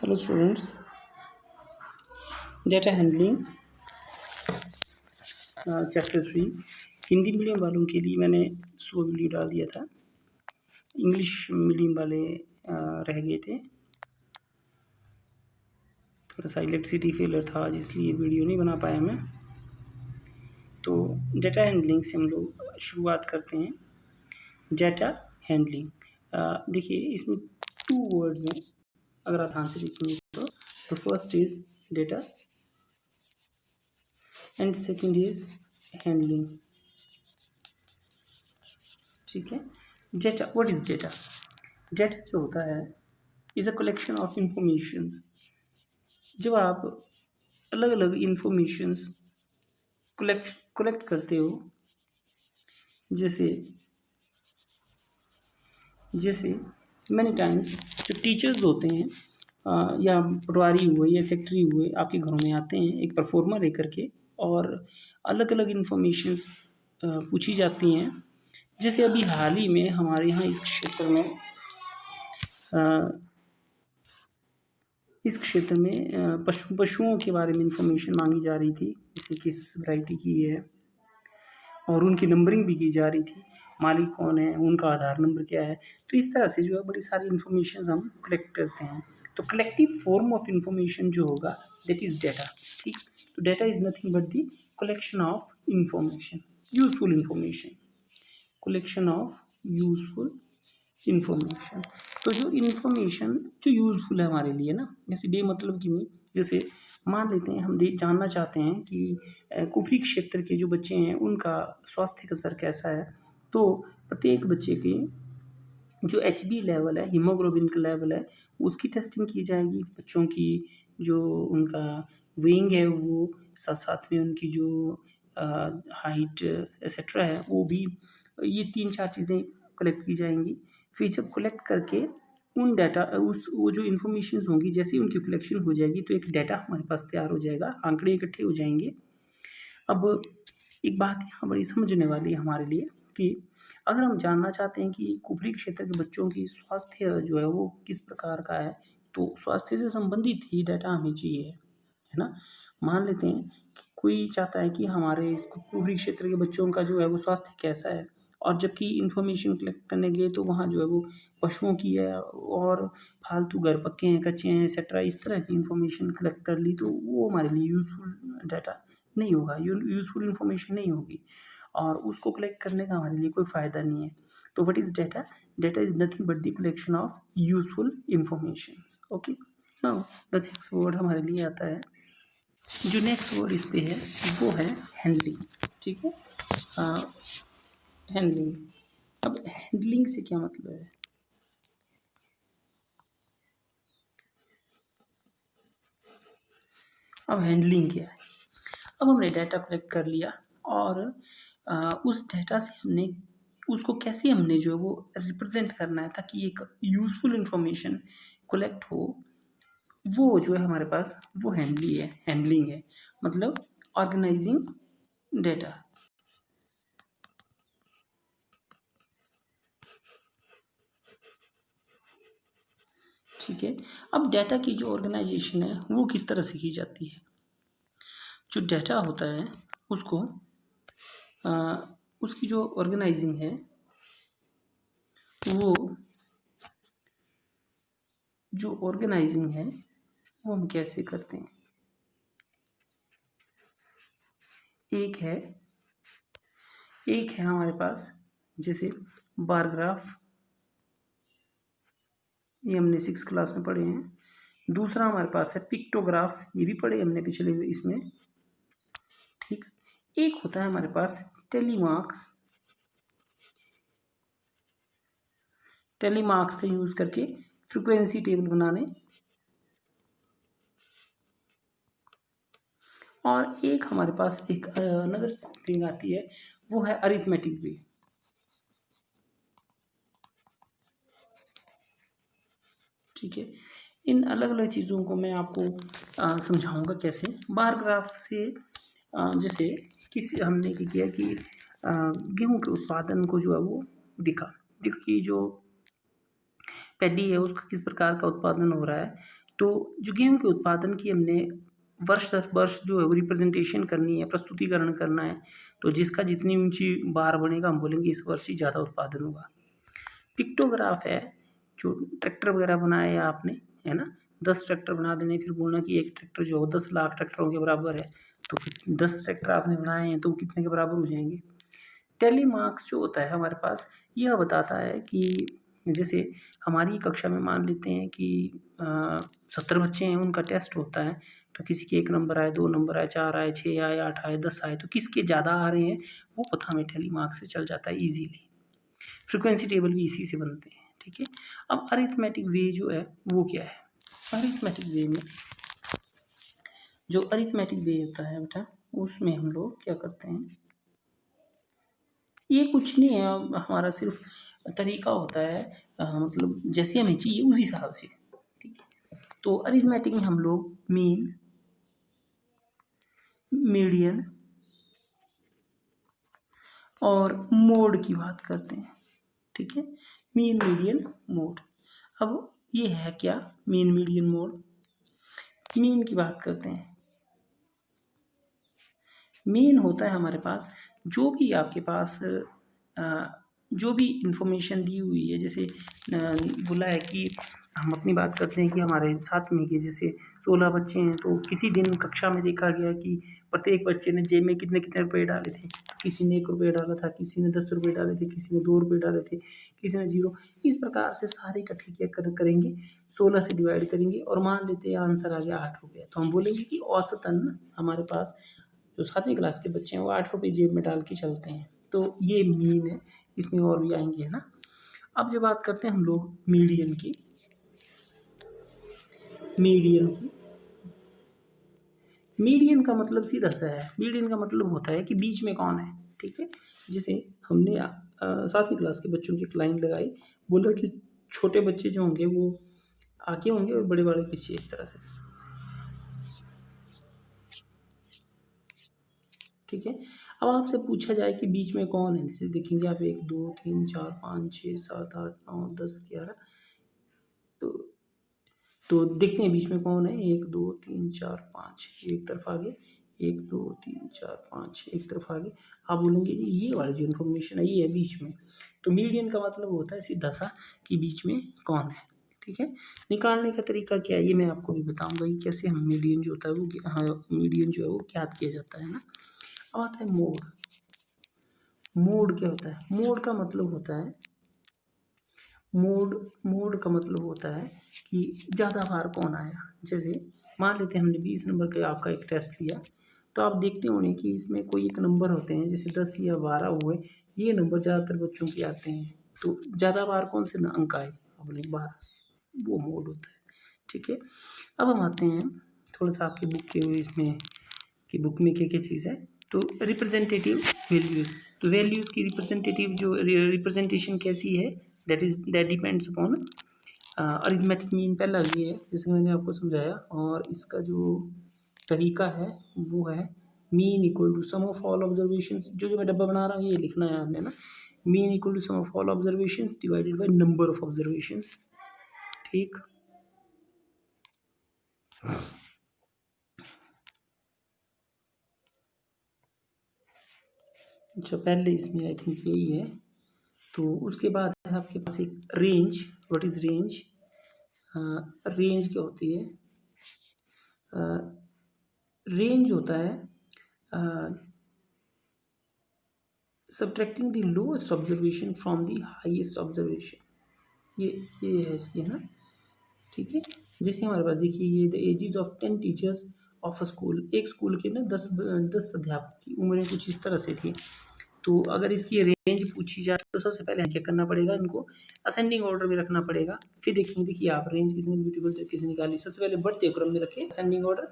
Hello students, data handling chapter 3 Hindi medium वालों के लिए मैंने सुबह वीडियो डाल दिया था। इंग्लिश मीडियम वाले रह गए थे, थोड़ा सा इलेक्ट्रिसिटी फेलियर था आज, इसलिए वीडियो नहीं बना पाया मैं। तो डेटा हैंडलिंग से हम लोग शुरुआत करते हैं। डेटा हैंडलिंग, देखिए इसमें 2 वर्ड्स हैं, अगर आप ध्यान से देखेंगे तो first is data and second is handling. ठीक है, data, what is data? Data जो होता है is a collection of informations. जब आप अलग अलग इंफॉर्मेशंस कलेक्ट करते हो, जैसे मैनी टाइम्स जो टीचर्स होते हैं या पटवारी हुए या सेक्रेटरी हुए आपके घरों में आते हैं एक परफॉर्मर लेकर के, और अलग अलग इंफॉर्मेशंस पूछी जाती हैं। जैसे अभी हाल ही में हमारे यहाँ इस क्षेत्र में पशुओं के बारे में इंफॉर्मेशन मांगी जा रही थी, जैसे किस वैरायटी की है, और उनकी नंबरिंग भी की जा रही थी, मालिक कौन है, उनका आधार नंबर क्या है। तो इस तरह से जो है बड़ी सारी इंफॉर्मेशन हम कलेक्ट करते हैं। तो कलेक्टिव फॉर्म ऑफ इंफॉर्मेशन जो होगा दैट इज़ डेटा। ठीक, तो data is nothing but the collection of information, useful information, collection of useful information. तो जो इंफॉर्मेशन जो यूजफुल है हमारे लिए ना, जैसे बेमतलब की नहीं, जैसे मान लेते हैं हम जानना चाहते हैं कि कुफरी क्षेत्र के जो बच्चे हैं उनका स्वास्थ्य का स्तर कैसा है। तो प्रत्येक बच्चे की जो HB लेवल है, हीमोग्लोबिन का लेवल है, उसकी टेस्टिंग की जाएगी। बच्चों की जो उनका वेइंग है वो साथ में उनकी जो हाइट एक्सेट्रा है वो भी, ये 3-4 चीज़ें कलेक्ट की जाएंगी। फिर जब कलेक्ट करके उन डाटा वो जो इन्फॉर्मेशंस होंगी, जैसे ही उनकी कलेक्शन हो जाएगी तो एक डाटा हमारे पास तैयार हो जाएगा, आंकड़े इकट्ठे हो जाएंगे। अब एक बात यहाँ बड़ी समझने वाली है हमारे लिए कि अगर हम जानना चाहते हैं कि कुफरी क्षेत्र के बच्चों की स्वास्थ्य जो है वो किस प्रकार का है, तो स्वास्थ्य से संबंधित ही डाटा हमें चाहिए, है ना। मान लेते हैं कि कोई चाहता है कि हमारे इस कुफरी क्षेत्र के बच्चों का जो है वो स्वास्थ्य कैसा है, और जबकि इन्फॉर्मेशन कलेक्ट करने गए तो वहाँ जो है वो पशुओं की है और फालतू घर पक्के हैं, कच्चे हैं, एक्सेट्रा, इस तरह की इन्फॉर्मेशन कलेक्ट कर ली, तो वो हमारे लिए यूज़फुल डाटा नहीं होगा, यूज़फुल इन्फॉर्मेशन नहीं होगी, और उसको कलेक्ट करने का हमारे लिए कोई फ़ायदा नहीं है। तो what is data? Data is nothing but the collection of useful informations. Okay, now the next word हमारे लिए आता है, जो नेक्स्ट वर्ड इस पे है वो है हैंडलिंग। ठीक है, हैंडलिंग। अब हैंडलिंग से क्या मतलब है? अब हैंडलिंग क्या है? अब हमने डाटा कलेक्ट कर लिया, और उस डाटा से हमने उसको कैसे हमने जो है वो रिप्रेजेंट करना है ताकि एक यूज़फुल इंफॉर्मेशन कलेक्ट हो, वो जो है हमारे पास वो हैंडलिंग है, मतलब ऑर्गेनाइजिंग डेटा। ठीक है, अब डाटा की जो ऑर्गेनाइजेशन है वो किस तरह से की जाती है? जो डाटा होता है उसको उसकी जो ऑर्गेनाइजिंग है वो हम कैसे करते हैं? एक है हमारे पास जैसे बार ग्राफ, ये हमने 6 क्लास में पढ़े हैं। दूसरा हमारे पास है पिक्टोग्राफ, ये भी पढ़े हमने पिछले इसमें। ठीक, एक होता है हमारे पास टेलीमार्क्स का यूज़ करके फ्रीक्वेंसी टेबल बनाने, और एक हमारे पास एक अनदर थिंग आती है वो है अरिथमेटिक वे। ठीक है, इन अलग अलग चीज़ों को मैं आपको समझाऊंगा कैसे। बार ग्राफ से जैसे हमने क्या किया कि गेहूं के उत्पादन को जो है वो देखो कि जो पैडी है उसका किस प्रकार का उत्पादन हो रहा है, तो जो गेहूँ के उत्पादन की हमने वर्ष दर वर्ष जो है वो रिप्रेजेंटेशन करनी है, प्रस्तुतिकरण करना है, तो जिसका जितनी ऊँची बार बनेगा हम बोलेंगे इस वर्ष ही ज़्यादा उत्पादन होगा। पिक्टोग्राफ है, जो ट्रैक्टर वगैरह बनाए आपने, है ना? 10 ट्रैक्टर बना देने, फिर बोलना कि एक ट्रैक्टर जो है 10 लाख ट्रैक्टरों के बराबर है, तो 10 ट्रैक्टर आपने बनाए हैं तो वो कितने के बराबर हो जाएँगे? टेली मार्क्स जो होता है हमारे पास, यह बताता है कि जैसे हमारी कक्षा में मान लेते हैं कि 70 बच्चे हैं, उनका टेस्ट होता है, तो किसी के 1 नंबर आए, 2 नंबर आए, 4 आए, 6 आए, 8 आए, 10 आए, तो किसके ज़्यादा आ रहे हैं, वो पता हमें टेली मार्क्स से चल जाता है ईज़िली। फ्रीक्वेंसी टेबल भी इसी से बनते हैं, ठीक है? अब अरिथमेटिक वे जो है वो क्या है? अरिथमेटिक वे में जो अरिथमेटिक वे होता है बेटा, उसमें हम लोग क्या करते हैं, ये कुछ नहीं है, हमारा सिर्फ तरीका होता है, मतलब जैसे हमें चाहिए उसी हिसाब से, ठीक है? तो अरिथमेटिक में हम लोग मीन, मीडियन और मोड की बात करते हैं, ठीक है? Mean, median, mode. अब ये है क्या मीन, मीडियन, मोड? मीन की बात करते हैं। मीन होता है हमारे पास जो भी आपके पास जो भी इंफॉर्मेशन दी हुई है, जैसे बोला है कि हम अपनी बात करते हैं कि हमारे साथ में कि जैसे 16 बच्चे हैं, तो किसी दिन कक्षा में देखा गया कि प्रत्येक बच्चे ने जेब में कितने कितने रुपए डाले थे। किसी ने 1 रुपये डाला था, किसी ने 10 रुपये डाले थे, किसी ने 2 रुपये डाले थे, किसी ने 0। इस प्रकार से सारे इकट्ठे किया करेंगे, 16 से डिवाइड करेंगे और मान लेते हैं आंसर आ गया 8 रुपये। तो हम बोलेंगे कि औसतन हमारे पास जो 7वीं क्लास के बच्चे हैं वो 8 रुपये जेब में डाल के चलते हैं। तो ये मीन है, इसमें और भी आएँगे, है ना? अब जब बात करते हैं हम लोग मीडियन की, मीडियन की मीडियन का मतलब सीधा-सा है, मीडियन का मतलब होता है कि बीच में कौन है, ठीक है? जैसे हमने 7वीं क्लास के बच्चों की एक लाइन लगाई, बोला कि छोटे बच्चे जो होंगे वो आगे होंगे और बड़े वाले पीछे, इस तरह से, ठीक है? अब आपसे पूछा जाए कि बीच में कौन है, जैसे देखेंगे आप 1, 2, 3, 4, 5, 6, 7, 8, 9, 10, 11, तो देखते हैं बीच में कौन है। 1, 2, 3, 4, 5, एक तरफ आगे, 1, 2, 3, 4, 5, एक तरफ आगे। आप बोलेंगे जी ये वाली जो इन्फॉर्मेशन है ये है बीच में। तो मीडियन का मतलब होता है सीधा-सा कि बीच में कौन है, ठीक है? निकालने का तरीका क्या है ये मैं आपको भी बताऊँगा कि कैसे हम मीडियन जो होता है वो मीडियन जो है वो ज्ञात किया जाता है ना? अब आता है मोड। मोड क्या होता है? मोड का मतलब होता है, मोड मोड का मतलब होता है कि ज़्यादा बार कौन आया। जैसे मान लेते हैं हमने 20 नंबर का आपका एक टेस्ट लिया, तो आप देखते होंगे कि इसमें कोई एक नंबर होते हैं, जैसे 10 या 12 हुए, ये नंबर ज़्यादातर बच्चों के आते हैं। तो ज़्यादा बार कौन से अंक आए? आप बोलेंगे 12, वो मोड होता है, ठीक है? अब हम आते हैं थोड़ा-सा आपकी बुक के इसमें कि बुक में क्या-क्या चीज़ है। तो रिप्रेजेंटेटिव वैल्यूज़, तो वैल्यूज़ की रिप्रेजेंटेटिव जो रिप्रेजेंटेशन कैसी है, that depends upon arithmetic mean पहला ये है, जैसे मैंने आपको समझाया, और इसका जो तरीका है वो है mean equal to sum of all observations. जो मैं डब्बा बना रहा हूँ ये लिखना है आपने ना, mean equal to sum of all observations divided by number of observations, ठीक? अच्छा, पहले इसमें आई थिंक यही है। तो उसके बाद है आपके पास एक range. What is range? Range क्या होती है? रेंज होता है subtracting the lowest observation from the highest observation. ये है इसकी, है ना, ठीक है? जैसे हमारे पास देखिए ये the ages of 10 teachers of a school, एक स्कूल के ना 10 अध्यापक की उम्रें कुछ इस तरह से थी। तो अगर इसकी रेंज पूछी जाए तो सबसे पहले क्या करना पड़ेगा, इनको असेंडिंग ऑर्डर में रखना पड़ेगा। फिर देखेंगे, देखिए आप रेंज कितनी ब्यूटीफुल तरीके से निकाली। सबसे पहले बढ़ते क्रम में रखें असेंडिंग ऑर्डर,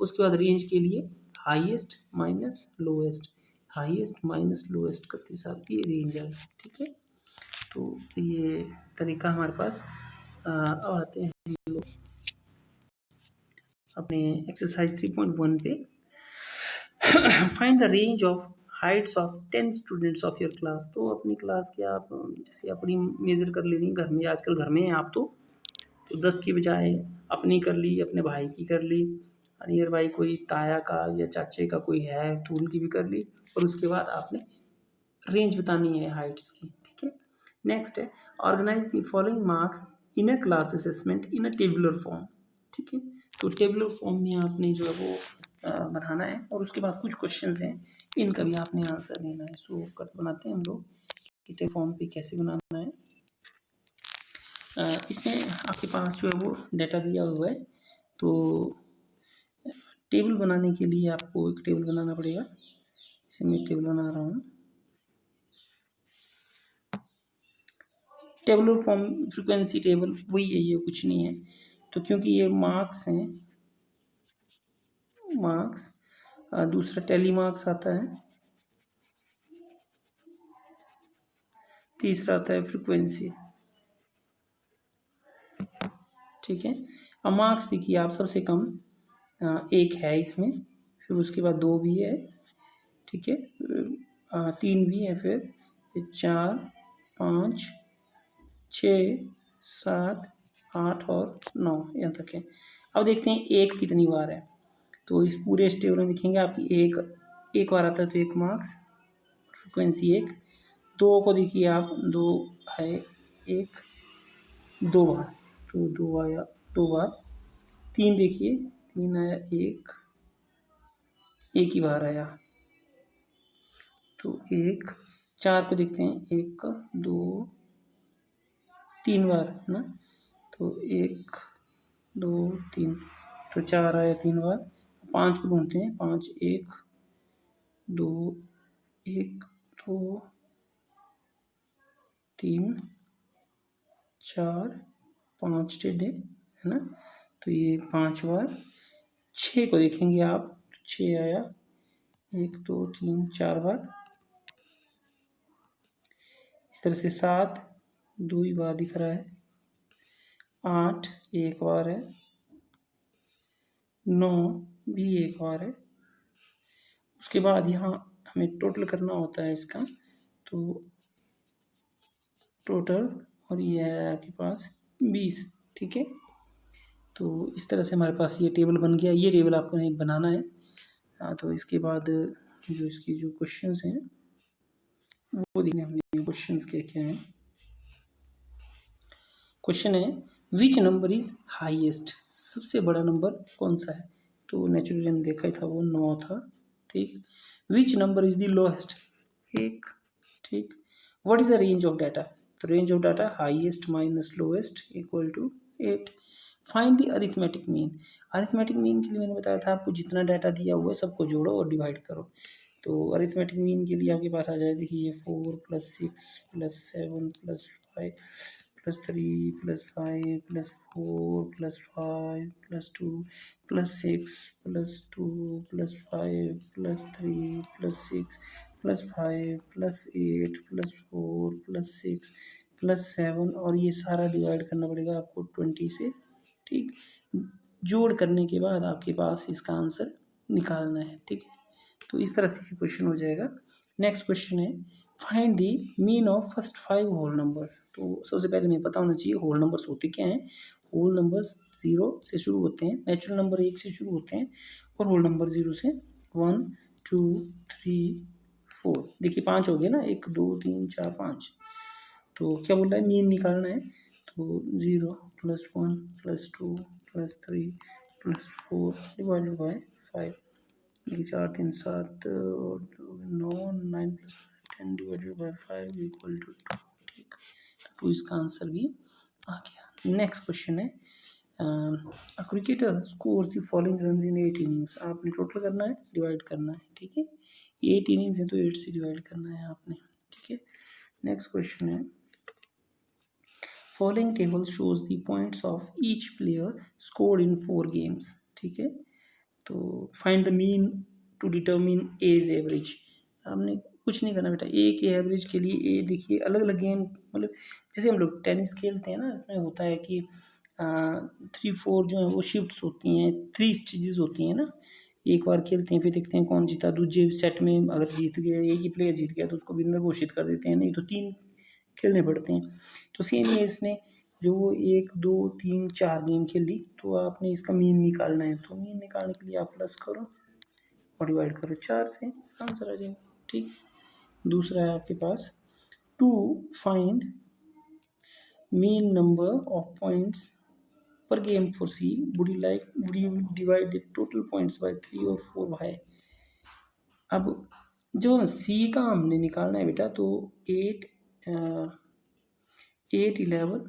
उसके बाद रेंज के लिए highest minus lowest, highest minus lowest करते साथ ये रेंज आएगी, ठीक है? तो ये तरीका हमारे पास। अब आते हैं हम लोग अपने एक्सरसाइज 3.1 पे। Find the range of Heights of 10 students of your class. तो अपनी क्लास के आप जैसे अपनी मेज़र कर ले रही हैं घर में, आजकल घर में हैं आप, तो 10 की बजाय अपनी कर ली, अपने भाई की कर ली, नियर बाई कोई ताया का या चाचे का कोई है तो उनकी भी कर ली, और उसके बाद आपने रेंज बतानी है हाइट्स की, ठीक है। नेक्स्ट है organise the following marks in a class assessment in a tabular form, ठीक है। तो टेबुलर फॉर्म में आपने जो है वो बनाना है, और उसके बाद कुछ क्वेश्चंस हैं, इनका भी आपने आंसर देना है। सो कर बनाते हैं हम लोग कि टेबुलर फॉर्म पे कैसे बनाना है। इसमें आपके पास जो है वो डाटा दिया हुआ है, तो टेबल बनाने के लिए आपको एक टेबल बनाना पड़ेगा। इसमें मैं टेबल बना रहा हूँ। टेबुलर फॉर्म फ्रीक्वेंसी टेबल वही है, ये कुछ नहीं है। तो क्योंकि ये मार्क्स हैं, मार्क्स, दूसरा टेली मार्क्स आता है, तीसरा आता है फ्रीक्वेंसी, ठीक है। अब मार्क्स देखिए आप सबसे कम एक है इसमें, फिर उसके बाद 2 भी है, ठीक है, 3 भी है, फिर 4, 5, 6, 7, 8 और 9 यहाँ तक है। अब देखते हैं एक कितनी बार है। तो इस पूरे इस टेबल में देखेंगे आपकी एक बार आता है तो 1 मार्क्स, फ्रिक्वेंसी 1। 2 को देखिए आप, 2 है 1, 2 बार, तो 2 आया 2 बार। 3 देखिए, 3 आया 1 ही बार आया, तो 1। 4 को देखते हैं, 1, 2, 3 बार है ना, तो 1, 2, 3, तो 4 आया 3 बार। 5 को ढूंढते हैं, 5, 1, 2, 1, 2, 3, 4, 5 टेढ़े है ना, तो ये 5 बार। 6 को देखेंगे आप, 6 आया 1, 2, 3, 4 बार। इस तरह से 7 2 ही बार दिख रहा है, 8 1 बार है, 9 भी 1 बार है। उसके बाद यहाँ हमें टोटल करना होता है इसका, तो टोटल, और ये है आपके पास 20, ठीक है। तो इस तरह से हमारे पास ये टेबल बन गया। ये टेबल आपको नहीं बनाना है। तो इसके बाद जो इसकी जो क्वेश्चंस हैं वो देखने हमने, क्वेश्चंस क्या क्या हैं। क्वेश्चन है विच नंबर इज हाईएस्ट, सबसे बड़ा नंबर कौन सा है। तो नेचुरली हमने देखा ही था वो 9 था, ठीक। Which number is the lowest, 1, ठीक। What is the range of data, तो range of data highest minus lowest equal to 8। Find the arithmetic mean, arithmetic mean के लिए मैंने बताया था आपको जितना डाटा दिया हुआ है सबको जोड़ो और डिवाइड करो। तो अरिथमेटिक मीन के लिए आपके पास आ जाए, देखिए 4 + 6 + 7 + 5 + 3 + 5 + 4 + 5 + 2 + 6 + 2 + 5 + 3 + 6 + 5 + 8 + 4 + 6 + 7, और ये सारा डिवाइड करना पड़ेगा आपको 20 से, ठीक। जोड़ करने के बाद आपके पास इसका आंसर निकालना है, ठीक है। तो इस तरह से क्वेश्चन हो जाएगा। नेक्स्ट क्वेश्चन है find the mean of first 5 whole numbers. तो सबसे पहले हमें पता होना चाहिए होल नंबर्स होते क्या हैं। होल नंबर्स 0 से शुरू होते हैं, नेचुरल नंबर 1 से शुरू होते हैं, और होल नंबर 0 से 1 2 3 4, देखिए 5 हो गए ना, 1 2 3 4 5। तो क्या बोल रहा है, मीन निकालना है। तो 0 + 1 + 2 + 3 + 4 divided by 5, 4 3 7 9 9 + 10 divided by 5 equal to 2, ठीक। तो इसका आंसर भी आ गया। नेक्स्ट क्वेश्चन है a cricketer scores the following runs in 8 innings. आपने टोटल करना है, डिवाइड करना है, ठीक है। 8 इनिंग्स है तो 8 से डिवाइड करना है आपने, ठीक है। नेक्स्ट क्वेश्चन है following table shows the points of each player scored in 4 games, ठीक है। तो find the mean to determine as average. हमने कुछ नहीं करना बेटा, ए के एवरेज के लिए ए देखिए अलग अलग गेम, मतलब जैसे हम लोग टेनिस खेलते हैं ना, इसमें होता है कि 3 4 जो है वो शिफ्ट्स होती हैं, 3 स्टेजेस होती हैं ना। एक बार खेलते हैं फिर देखते हैं कौन जीता, दूसरे सेट में अगर जीत गया, एक ही प्लेयर जीत गया तो उसको विनर घोषित कर देते हैं, नहीं तो 3 खेलने पड़ते हैं। तो सेम ये इसने जो 1 2 3 4 गेम खेली, तो आपने इसका मीन निकालना है। तो मीन निकालने के लिए आप प्लस करो और डिवाइड करो 4 से, आंसर आ जाएगा। ठीक। दूसरा है आपके पास, to find mean number of points पर game for C, would you divide the total points by 3 और 4 बाय। अब जो सी का हमने निकालना है बेटा, तो 8 11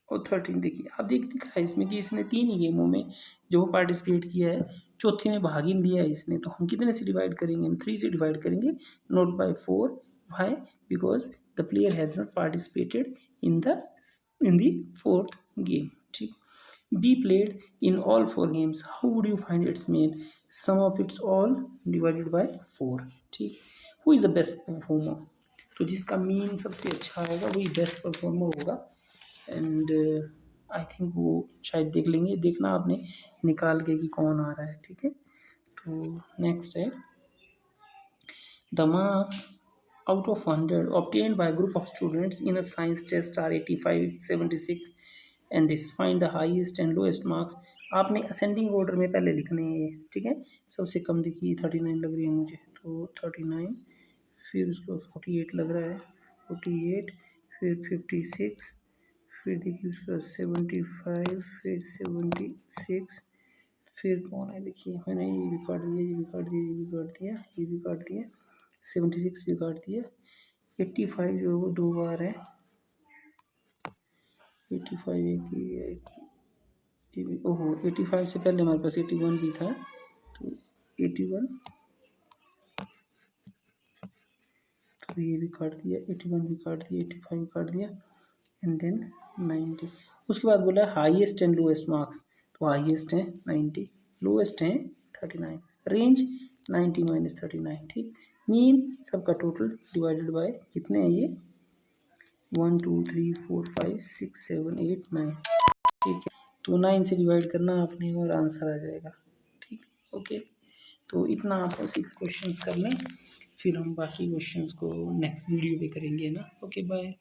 और 13। देखिए आप दिख रहा है इसमें कि इसने 3 ही गेमों में जो पार्टिसिपेट किया है, चौथे में भाग ही नहीं लिया है इसने। तो हम कितने से डिवाइड करेंगे? हम 3 से डिवाइड करेंगे, not by 4। Why? Because the player has not participated in the fourth game. ठीक। B played in all 4 games, how would you find its mean? Sum of its all divided by 4। ठीक। Who is the best performer? तो जिसका mean सबसे अच्छा आएगा वही best performer होगा। And I think वो शायद देख लेंगे, देखना आपने निकाल के कि कौन आ रहा है। ठीक है। तो नेक्स्ट है, the marks out of 100 obtained by a group of students in a science test are 85, 76 and this find the highest and lowest marks। आपने असेंडिंग ऑर्डर में पहले लिखने हैं। ठीक है। सबसे कम देखिए 39 लग रही है मुझे, तो 39, फिर उसके बाद 48 लग रहा है, 48, फिर 56, फिर देखिए उसके बाद 75, फिर 76, फिर कौन है? देखिए मैंने ये भी काट दिया, ये भी काट दिया, ये भी काट दिया, ये भी काट दिया, 76 भी काट दिया। 85 जो है वो 2 बार है, 85 एक ही है, ये भी। ओहो, 85 से पहले हमारे पास 81 भी था, तो 81, तो ये भी काट दिया, 81 भी काट दिया, 85 भी काट दिया, एंड देन 90। उसके बाद बोला हाईएस्ट एंड लोएस्ट मार्क्स, तो हाईएस्ट है 90, लोएस्ट है 39, रेंज 90 माइनस 39। ठीक। मीन सबका टोटल डिवाइडेड बाय कितने हैं ये? 1 2 3 4 5 6 7 8 9। ठीक है। तो 9 से डिवाइड करना आपने और आंसर आ जाएगा। ठीक। ओके। तो इतना आपको 6 क्वेश्चंस करने, फिर हम बाकी क्वेश्चंस को नेक्स्ट वीडियो पे करेंगे ना। Okay bye.